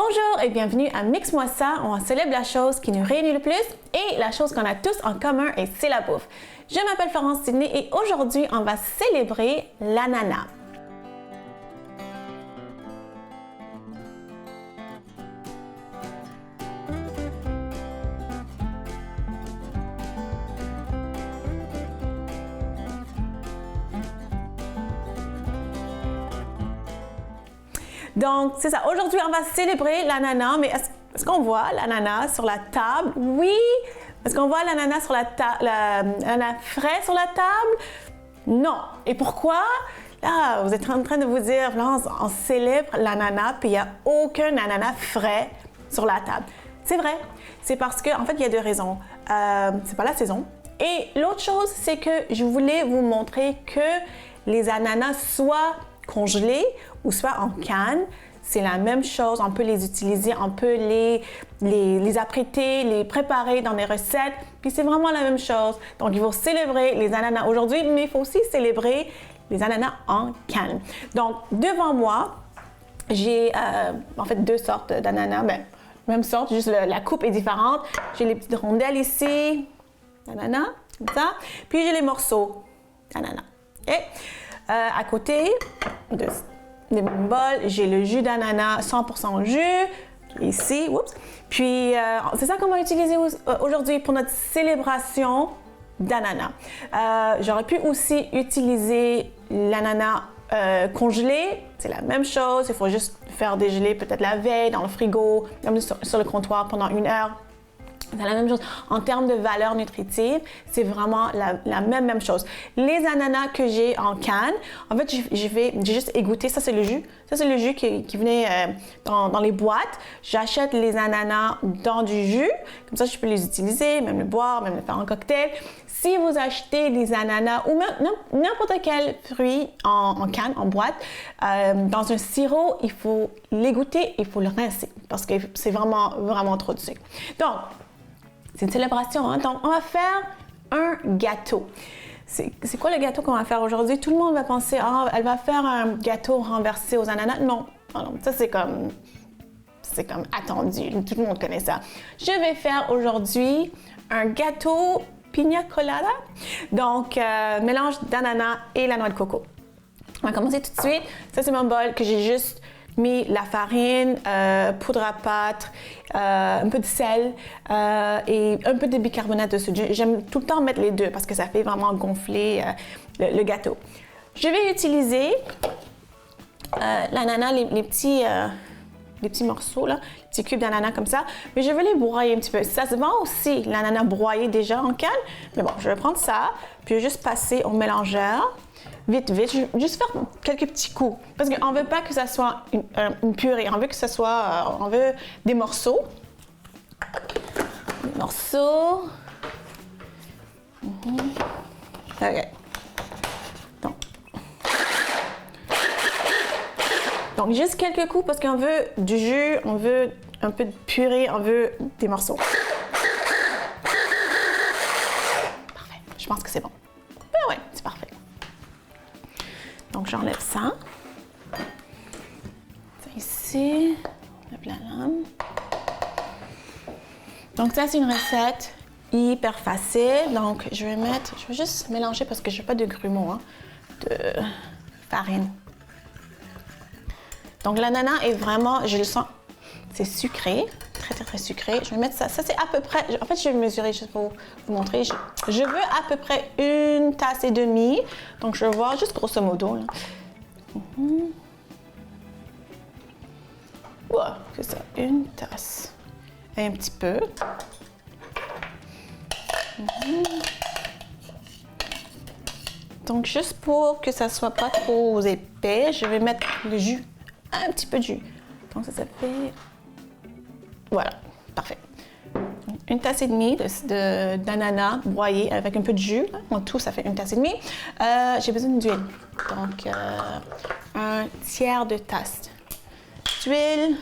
Bonjour et bienvenue à Mix-moi ça, où on célèbre la chose qui nous réunit le plus et la chose qu'on a tous en commun et c'est la bouffe. Je m'appelle Florence Sidney et aujourd'hui on va célébrer l'ananas. Donc, c'est ça. Aujourd'hui, on va célébrer l'ananas, mais est-ce qu'on voit l'ananas sur la table? Oui! Est-ce qu'on voit l'ananas sur la table, l'ananas frais sur la table? Non. Et pourquoi? Là, vous êtes en train de vous dire, Florence, on célèbre l'ananas, puis il n'y a aucun ananas frais sur la table. C'est vrai. C'est parce qu'en fait, il y a deux raisons. C'est pas la saison. Et l'autre chose, c'est que je voulais vous montrer que les ananas soient congelés ou soit en canne, c'est la même chose. On peut les utiliser, on peut les apprêter, les préparer dans des recettes, puis c'est vraiment la même chose. Donc, il faut célébrer les ananas aujourd'hui, mais il faut aussi célébrer les ananas en canne. Donc, devant moi, j'ai en fait deux sortes d'ananas, même sorte, juste la coupe est différente. J'ai les petites rondelles ici, d'ananas, comme ça, puis j'ai les morceaux d'ananas. Okay? À côté de mon bol, j'ai le jus d'ananas 100% jus, ici, oups. Puis, c'est ça qu'on va utiliser aujourd'hui pour notre célébration d'ananas. J'aurais pu aussi utiliser l'ananas congelé, c'est la même chose, il faut juste faire dégeler peut-être la veille dans le frigo, même sur le comptoir pendant 1 heure. C'est la même chose. En termes de valeur nutritive, c'est vraiment la même chose. Les ananas que j'ai en canne, en fait, j'ai juste égoutter. Ça, c'est le jus. Ça, c'est le jus qui venait dans les boîtes. J'achète les ananas dans du jus. Comme ça, je peux les utiliser, même le boire, même le faire en cocktail. Si vous achetez des ananas ou même n'importe quel fruit en canne, en boîte, dans un sirop, il faut l'égoutter, il faut le rincer parce que c'est vraiment trop de sucre. Donc, c'est une célébration, hein? Donc, on va faire un gâteau. C'est quoi le gâteau qu'on va faire aujourd'hui? Tout le monde va penser, elle va faire un gâteau renversé aux ananas. Non, ça c'est comme attendu. Tout le monde connaît ça. Je vais faire aujourd'hui un gâteau pina colada. Donc, mélange d'ananas et la noix de coco. On va commencer tout de suite. Ça, c'est mon bol que j'ai juste mis la farine, poudre à pâte, un peu de sel et un peu de bicarbonate de soude. J'aime tout le temps mettre les deux parce que ça fait vraiment gonfler le gâteau. Je vais utiliser l'ananas, les petits morceaux, là, les petits cubes d'ananas comme ça, mais je vais les broyer un petit peu. Ça se vend aussi, l'ananas broyé déjà en canne, mais bon, je vais prendre ça, puis je vais juste passer au mélangeur. Vite, je vais juste faire quelques petits coups. Parce qu'on ne veut pas que ça soit une purée. On veut que ça soit... on veut des morceaux. Des morceaux. OK. Donc, juste quelques coups parce qu'on veut du jus, on veut un peu de purée, on veut des morceaux. Parfait. Je pense que c'est bon. Ben ouais, c'est parfait. Donc, j'enlève ça. Ça ici. J'enlève la lame. Donc, ça, c'est une recette hyper facile. Donc, je vais juste mélanger parce que je n'ai pas de grumeaux, de farine. Donc, l'ananas est vraiment, je le sens, c'est sucré. Très sucré. Je vais mettre ça. Ça, c'est à peu près, en fait, je vais mesurer juste pour vous montrer. Je veux à peu près 1,5 tasses. Donc, je vais voir juste grosso modo. Là. Ouais, c'est ça, 1 tasse. Et un petit peu. Donc, juste pour que ça soit pas trop épais, je vais mettre le jus, un petit peu de jus. Donc, ça fait... Voilà, parfait. 1,5 tasse d'ananas broyé avec un peu de jus. En tout, ça fait 1,5 tasse. J'ai besoin d'huile. Donc, 1/3 de tasse d'huile.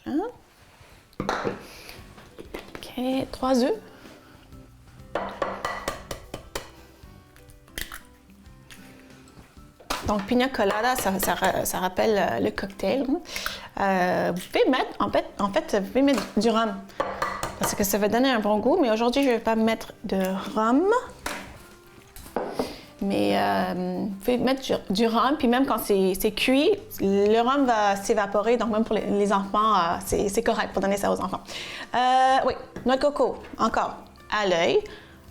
Voilà. OK, 3 œufs. Donc, pina colada, ça rappelle le cocktail. Vous pouvez mettre, en fait, vous pouvez mettre du rhum. Parce que ça va donner un bon goût. Mais aujourd'hui, je ne vais pas mettre de rhum. Mais vous pouvez mettre du rhum. Puis même quand c'est cuit, le rhum va s'évaporer. Donc, même pour les enfants, c'est correct pour donner ça aux enfants. Oui, noix de coco, encore, à l'œil.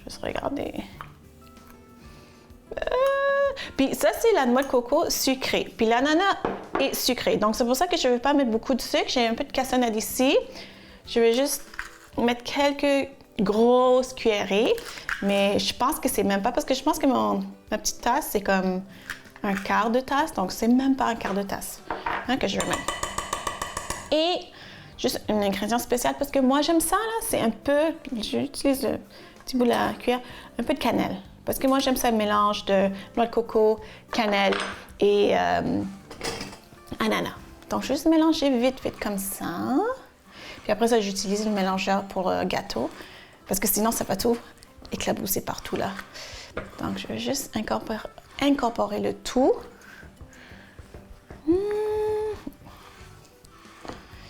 Juste regarder. Puis ça, c'est la noix de coco sucrée. Puis l'ananas est sucré. Donc, c'est pour ça que je ne vais pas mettre beaucoup de sucre. J'ai un peu de cassonade ici. Je vais juste mettre quelques grosses cuillerées. Mais je pense que c'est même pas... Parce que je pense que ma petite tasse, c'est comme un quart de tasse. Donc, c'est même pas un quart de tasse que je vais mettre. Et juste un ingrédient spécial parce que moi, j'aime ça, là. C'est un peu... J'utilise le petit bout de la cuillère. Un peu de cannelle. Parce que moi, j'aime ça, le mélange de noix de coco, cannelle et ananas. Donc, juste mélanger vite comme ça. Puis après ça, j'utilise le mélangeur pour le gâteau. Parce que sinon, ça va tout éclabousser partout, là. Donc, je vais juste incorporer le tout.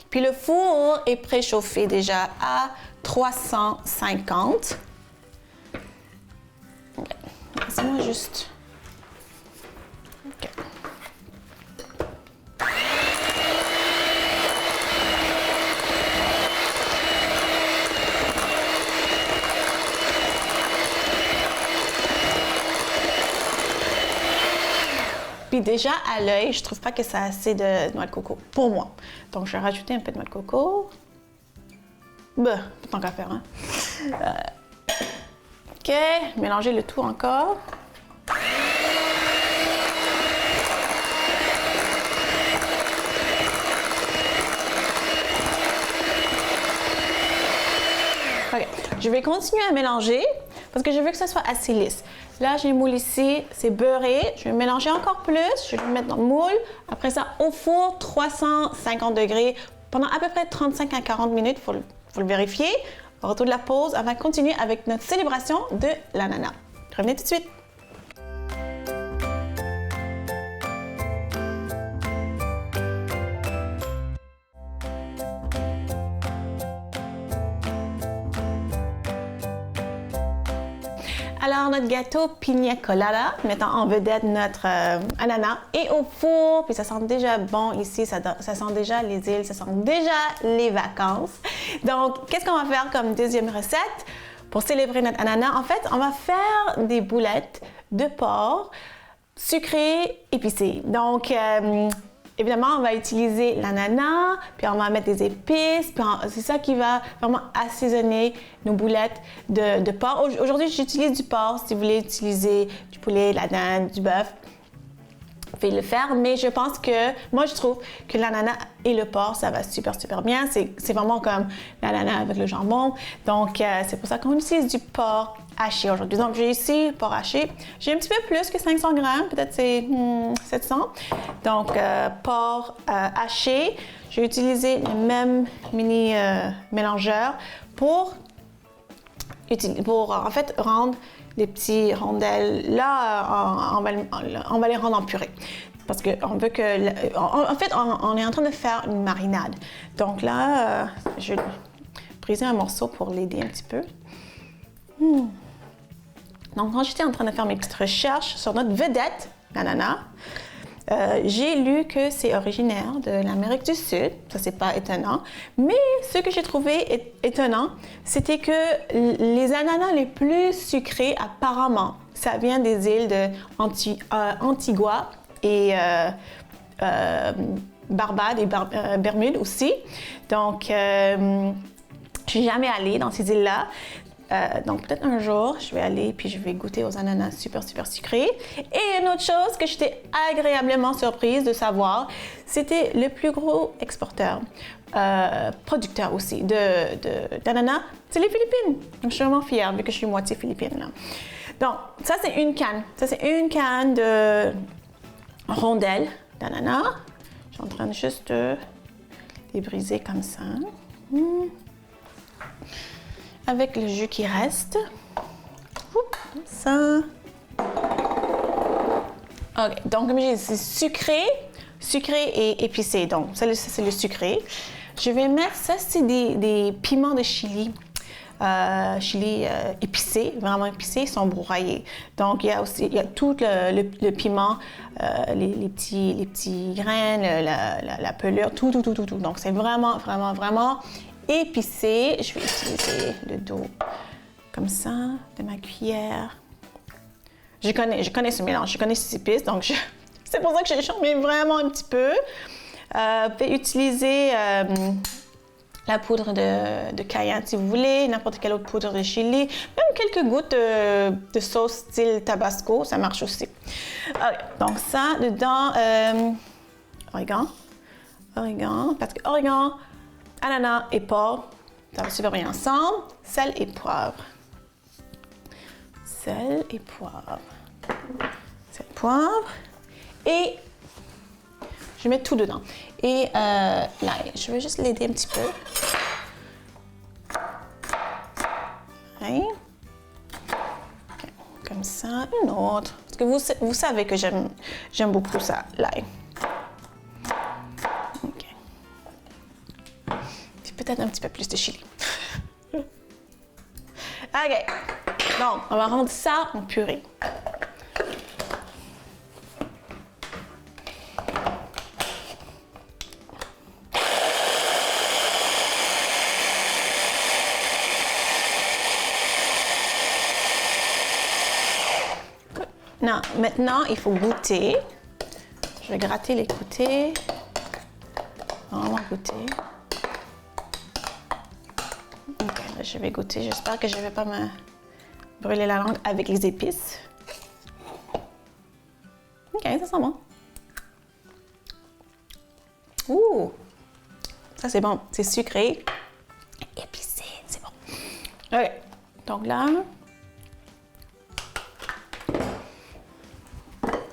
Puis le four est préchauffé déjà à 350. Laissez-moi juste... OK. Puis déjà, à l'œil, je trouve pas que ça a assez de noix de coco, pour moi. Donc, je vais rajouter un peu de noix de coco. Bah, tant qu'à faire, hein. OK, mélanger le tout encore. OK, je vais continuer à mélanger parce que je veux que ça soit assez lisse. Là, j'ai le moule ici, c'est beurré. Je vais mélanger encore plus. Je vais le mettre dans le moule. Après ça, au four, 350 degrés pendant à peu près 35 à 40 minutes. Il faut le vérifier. Au retour de la pause, on va continuer avec notre célébration de l'ananas. Revenez tout de suite. Alors, notre gâteau pina colada, mettant en vedette notre ananas, est au four, puis ça sent déjà bon ici, ça sent déjà les îles, ça sent déjà les vacances. Donc, qu'est-ce qu'on va faire comme deuxième recette pour célébrer notre ananas? En fait, on va faire des boulettes de porc sucrées, épicées. Donc, évidemment, on va utiliser l'ananas, puis on va mettre des épices, puis c'est ça qui va vraiment assaisonner nos boulettes de porc. Aujourd'hui, j'utilise du porc. Si vous voulez utiliser du poulet, de la dinde, du bœuf, vous pouvez le faire. Mais je pense que, moi, je trouve que l'ananas et le porc, ça va super, super bien. C'est vraiment comme l'ananas avec le jambon. Donc, c'est pour ça qu'on utilise du porc haché aujourd'hui. Donc, j'ai ici porc haché. J'ai un petit peu plus que 500 grammes, peut-être c'est 700. Donc, porc haché. J'ai utilisé le même mini mélangeur pour en fait rendre les petits rondelles. Là, on va les rendre en purée. Parce qu'on veut que... En fait, on est en train de faire une marinade. Donc là, je vais briser un morceau pour l'aider un petit peu. Donc, quand j'étais en train de faire mes petites recherches sur notre vedette, l'ananas, j'ai lu que c'est originaire de l'Amérique du Sud. Ça, c'est pas étonnant. Mais ce que j'ai trouvé étonnant, c'était que les ananas les plus sucrés, apparemment, ça vient des îles de Antigua et Barbade et Bermude aussi. Donc, je suis jamais allée dans ces îles-là. Donc, peut-être un jour, je vais aller puis je vais goûter aux ananas super, super sucrés. Et une autre chose que j'étais agréablement surprise de savoir, c'était le plus gros exporteur, producteur aussi d'ananas, c'est les Philippines. Donc, je suis vraiment fière vu que je suis moitié philippine, là. Donc, ça, c'est une canne. Ça, c'est une canne de rondelles d'ananas. Je suis en train de juste les briser comme ça. Avec le jus qui reste. Ça. OK, donc comme j'ai dit, c'est sucré et épicé. Donc, ça c'est le sucré. Je vais mettre, ça c'est des piments de Chili. Chili épicés, vraiment épicés, sont broyés. Donc, il y a tout le piment, les petits grains, la pelure, tout. Donc, c'est vraiment épicé. Je vais utiliser le dos comme ça, de ma cuillère. Je connais ce mélange, je connais ces épices, donc c'est pour ça que j'en mets vraiment un petit peu. Vous pouvez utiliser la poudre de cayenne si vous voulez, n'importe quelle autre poudre de chili, même quelques gouttes de sauce style tabasco, ça marche aussi. Okay, donc ça, dedans, origan, parce que origan, ananas et porc, ça va super bien ensemble. Sel et poivre. Sel et poivre. Et je vais mettre tout dedans. Et l'ail, je vais juste l'aider un petit peu. Okay. Comme ça, une autre. Parce que vous savez que j'aime beaucoup ça, l'ail. OK. Puis peut-être un petit peu plus de chili. OK. Donc, on va rendre ça en purée. Non, maintenant, il faut goûter. Je vais gratter les côtés. Vraiment goûter. OK, là, je vais goûter. J'espère que je ne vais pas me brûler la langue avec les épices. OK, ça sent bon. Ouh! Ça, c'est bon. C'est sucré. Épicé, c'est bon. OK. Donc là...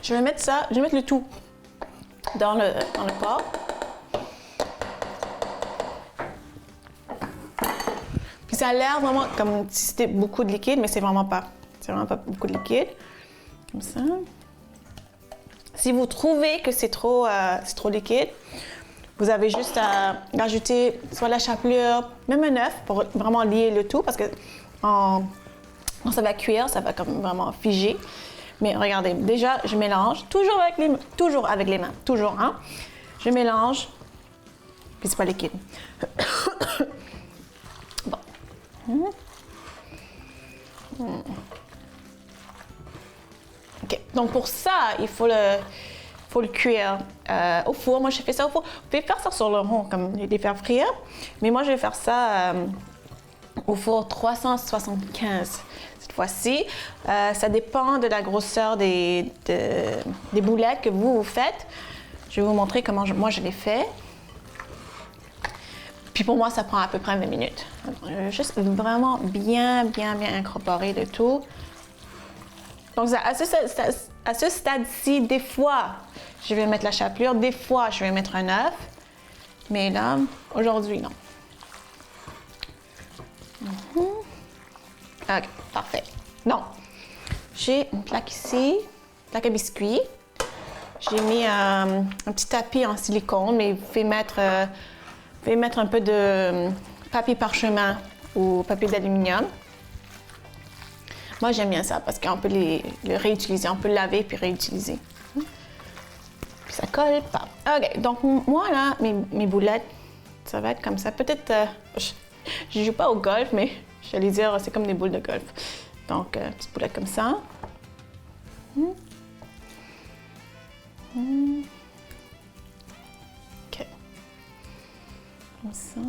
Je vais mettre ça, je vais mettre le tout dans le pot. Puis ça a l'air vraiment comme si c'était beaucoup de liquide, mais c'est vraiment pas. C'est vraiment pas beaucoup de liquide. Comme ça. Si vous trouvez que c'est trop liquide, vous avez juste à rajouter soit la chapelure, même un œuf pour vraiment lier le tout, parce que quand ça va cuire, ça va comme vraiment figer. Mais regardez, déjà, je mélange, toujours avec les mains, toujours, hein. Je mélange, puis c'est pas liquide. Bon. OK, donc pour ça, il faut le cuire au four. Moi, j'ai fait ça au four. Vous pouvez faire ça sur le rond, comme les faire frire. Mais moi, je vais faire ça au four 375. Cette fois-ci, ça dépend de la grosseur des boulettes que vous faites. Je vais vous montrer comment moi je les fais. Puis pour moi, ça prend à peu près 20 minutes. Alors, je vais juste vraiment bien incorporer le tout. Donc à ce stade-ci, des fois, je vais mettre la chapelure, des fois, je vais mettre un œuf. Mais là, aujourd'hui, non. OK, parfait. Donc, j'ai une plaque ici, plaque à biscuits. J'ai mis un petit tapis en silicone, mais vous pouvez mettre un peu de papier parchemin ou papier d'aluminium. Moi, j'aime bien ça parce qu'on peut le réutiliser, on peut le laver puis réutiliser. Puis ça colle pas. OK, donc moi, là, mes boulettes, ça va être comme ça. Peut-être, je joue pas au golf, mais j'allais dire, c'est comme des boules de golf. Donc, petite boulette comme ça. OK. Comme ça.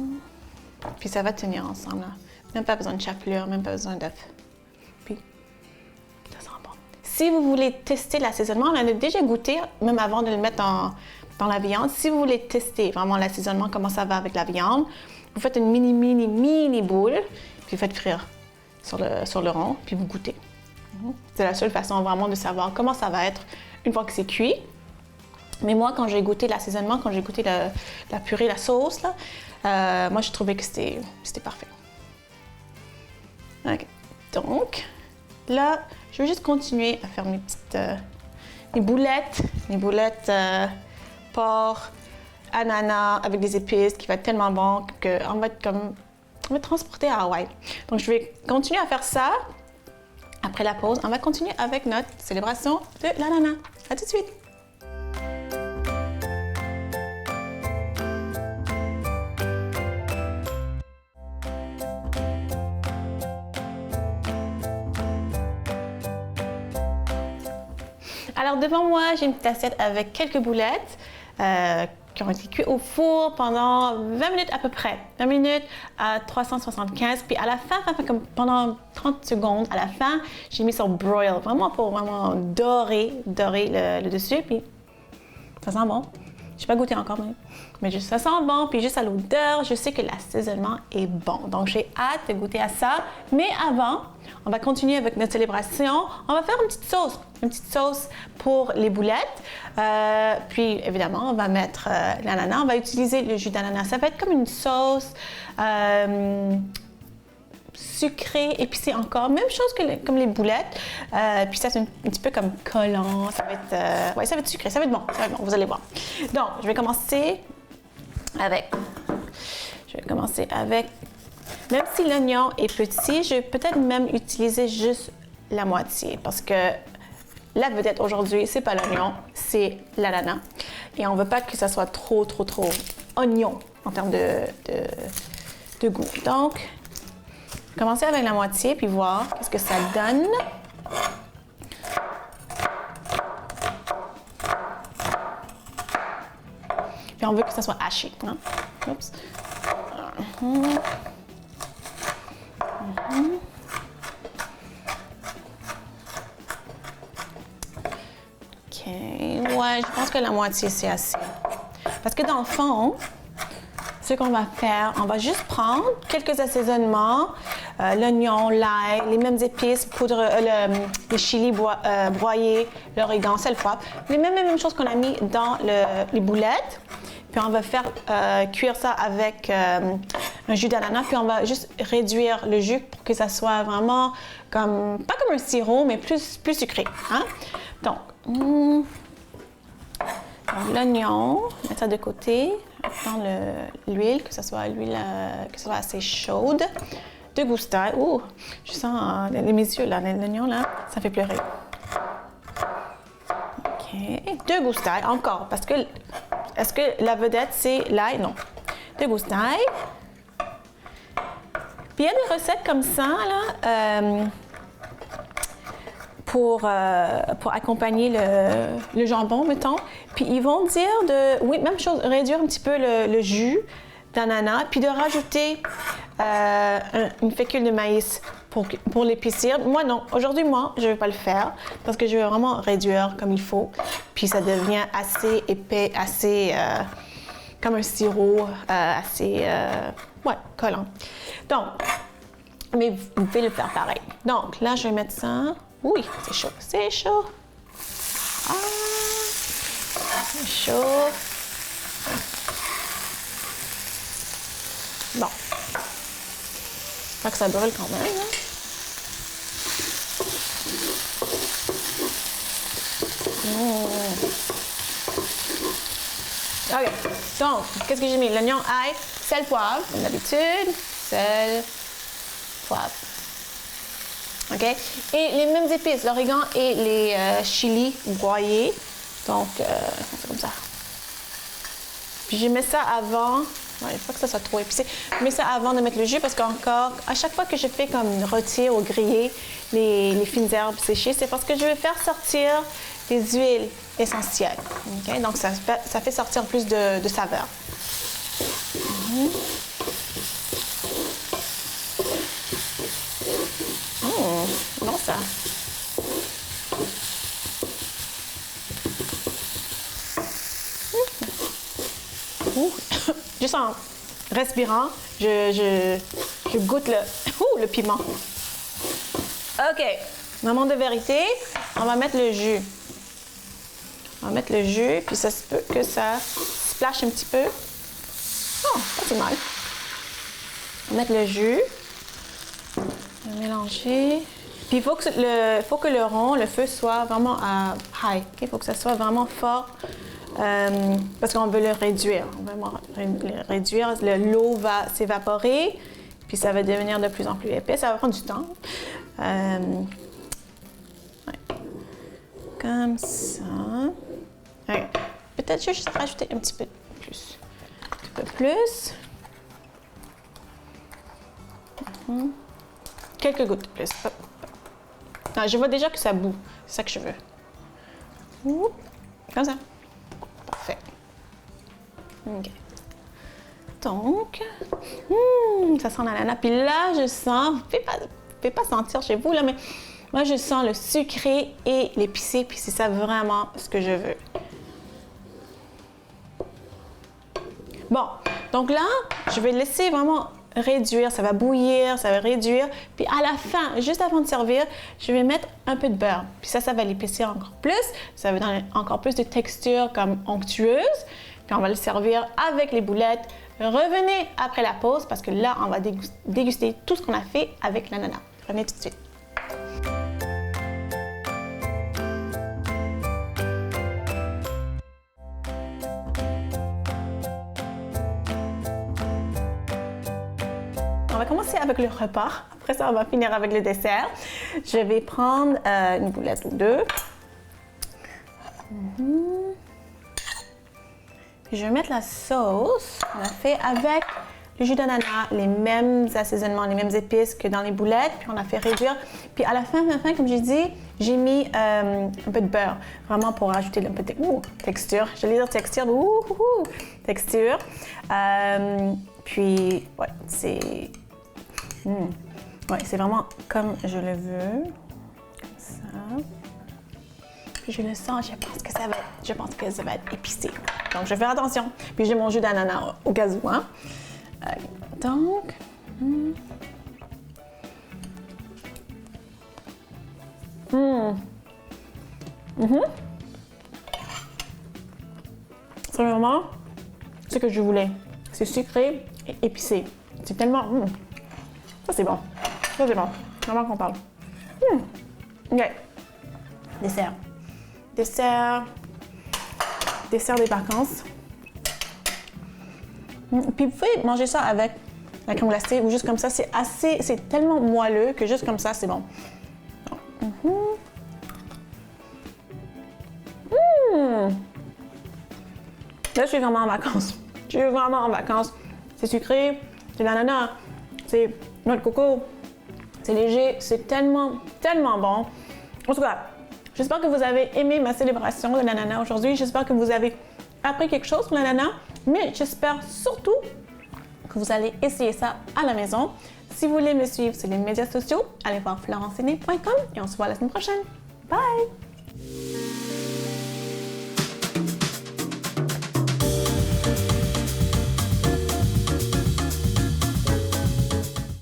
Puis ça va tenir ensemble, là. Même pas besoin de chapelure, même pas besoin d'œuf. Puis, ça sent bon. Si vous voulez tester l'assaisonnement, on en a déjà goûté, même avant de le mettre dans la viande. Si vous voulez tester vraiment l'assaisonnement, comment ça va avec la viande, vous faites une mini boule, puis vous faites frire sur le rond, puis vous goûtez. C'est la seule façon vraiment de savoir comment ça va être une fois que c'est cuit. Mais moi, quand j'ai goûté l'assaisonnement, quand j'ai goûté la purée, la sauce, là, moi, j'ai trouvé que c'était parfait. Okay. Donc, là, je vais juste continuer à faire mes les boulettes porc, ananas avec des épices qui va être tellement bon qu'on va être comme, on va être transporté à Hawaï. Donc, je vais continuer à faire ça. Après la pause, on va continuer avec notre célébration de l'ananas. À tout de suite! Alors, devant moi, j'ai une petite assiette avec quelques boulettes qui ont été cuites au four pendant 20 minutes à peu près. 20 minutes à 375. Puis à la fin, comme pendant 30 secondes, à la fin, j'ai mis sur broil, vraiment pour vraiment dorer le dessus. Puis ça sent bon. Je n'ai pas goûté encore, mais juste, ça sent bon. Puis juste à l'odeur, je sais que l'assaisonnement est bon. Donc, j'ai hâte de goûter à ça. Mais avant, on va continuer avec notre célébration. On va faire une petite sauce pour les boulettes. Puis, évidemment, on va mettre l'ananas. On va utiliser le jus d'ananas. Ça va être comme une sauce sucrée, épicée encore. Même chose comme les boulettes. Puis ça, c'est un petit peu comme collant. Ça va être, ouais, ça va être sucré. Ça va être bon. Vous allez voir. Donc, je vais commencer avec... Même si l'oignon est petit, je vais peut-être même utiliser juste la moitié parce que la vedette aujourd'hui, c'est pas l'oignon, c'est l'ananas. Et on veut pas que ça soit trop oignon en termes de goût. Donc, commencer avec la moitié puis voir qu'est-ce que ça donne. Puis on veut que ça soit haché. Hein? Oups. OK. Ouais, je pense que la moitié, c'est assez. Parce que dans le fond, ce qu'on va faire, on va juste prendre quelques assaisonnements, l'oignon, l'ail, les mêmes épices, le chili broyé, l'origan, sel, poivre, les mêmes choses qu'on a mis dans les boulettes. Puis on va faire cuire ça avec un jus d'ananas, puis on va juste réduire le jus pour que ça soit vraiment comme, pas comme un sirop, mais plus sucré. Hein? Donc, l'oignon, mettre ça de côté, dans l'huile, que ce soit assez chaude. Deux goustailles. Ouh, je sens mes yeux là, l'oignon là, ça fait pleurer. OK. Deux goustailles, encore, parce que est-ce que la vedette, c'est l'ail? Non. Deux goustailles. Puis il y a des recettes comme ça, là, pour accompagner le jambon, mettons. Puis ils vont dire oui, même chose, réduire un petit peu le jus d'ananas, puis de rajouter une fécule de maïs pour l'épaissir. Moi, non. Aujourd'hui, je ne vais pas le faire parce que je veux vraiment réduire comme il faut. Puis ça devient assez épais, assez comme un sirop, assez collant. Donc, mais vous pouvez le faire pareil. Donc, là, je vais mettre ça. Oui, c'est chaud. C'est chaud. Ah, c'est chaud. Bon. Fait que ça brûle quand même. Hein? OK. Donc, qu'est-ce que j'ai mis? L'oignon, ail, sel, poivre, comme d'habitude. Sel, poivre. OK? Et les mêmes épices, l'origan et les chilis broyés. Donc, c'est comme ça. Puis je mets ça avant. Il ne faut pas que ça soit trop épicé. Je mets ça avant de mettre le jus parce qu'encore, à chaque fois que je fais comme rôtir ou griller les fines herbes séchées, c'est parce que je veux faire sortir les huiles essentielles. Okay? Donc, ça fait sortir plus de saveur. Bon ça. Juste en respirant, je goûte le piment. OK. Moment de vérité, on va mettre le jus. On va mettre le jus, puis ça se peut que ça splash un petit peu. Oh, pas si mal. On va mettre le jus. On va mélanger. Puis il faut que le rond, le feu soit vraiment à high. Il faut que ça soit vraiment fort parce qu'on veut le réduire. On veut vraiment le réduire. L'eau va s'évaporer, puis ça va devenir de plus en plus épais. Ça va prendre du temps. Comme ça. Okay. Peut-être juste rajouter un petit peu plus. Un petit peu plus. Quelques gouttes de plus. Non, je vois déjà que ça bout. C'est ça que je veux. Comme ça. Parfait. OK. Donc, ça sent l'ananas. Puis là, je sens, vous ne pouvez pas sentir chez vous, là, mais moi, je sens le sucré et l'épicé. Puis c'est ça vraiment ce que je veux. Bon, donc là, je vais laisser vraiment réduire, ça va bouillir, ça va réduire. Puis à la fin, juste avant de servir, je vais mettre un peu de beurre. Puis ça va l'épaissir encore plus. Ça va donner encore plus de texture comme onctueuse. Puis on va le servir avec les boulettes. Revenez après la pause parce que là, on va déguster tout ce qu'on a fait avec l'ananas. Revenez tout de suite. On va commencer avec le repas. Après ça, on va finir avec le dessert. Je vais prendre une boulette ou deux. Je vais mettre la sauce qu'on a fait avec le jus d'ananas, les mêmes assaisonnements, les mêmes épices que dans les boulettes. Puis on a fait réduire. Puis à la fin, comme j'ai dit, j'ai mis un peu de beurre, vraiment pour ajouter un peu de texture. J'allais dire texture, texture. Puis, ouais, c'est vraiment comme je le veux. Comme ça. Puis je le sens, je pense que ça va être épicé. Donc, je vais faire attention. Puis j'ai mon jus d'ananas au cas où. Hein. Donc, c'est vraiment ce que je voulais. C'est sucré et épicé. C'est tellement... Ça, c'est bon. Ça, c'est bon. Vraiment qu'on parle. OK. Dessert. Dessert des vacances. Puis vous pouvez manger ça avec la crème glacée ou juste comme ça. C'est tellement moelleux que juste comme ça, c'est bon. Là, je suis vraiment en vacances. Je suis vraiment en vacances. C'est sucré, c'est de l'ananas, c'est noix de coco, c'est léger, c'est tellement, tellement bon. En tout cas, j'espère que vous avez aimé ma célébration de l'ananas aujourd'hui. J'espère que vous avez appris quelque chose sur l'ananas, mais j'espère surtout que vous allez essayer ça à la maison. Si vous voulez me suivre sur les médias sociaux, allez voir florenceaîné.com et on se voit la semaine prochaine. Bye!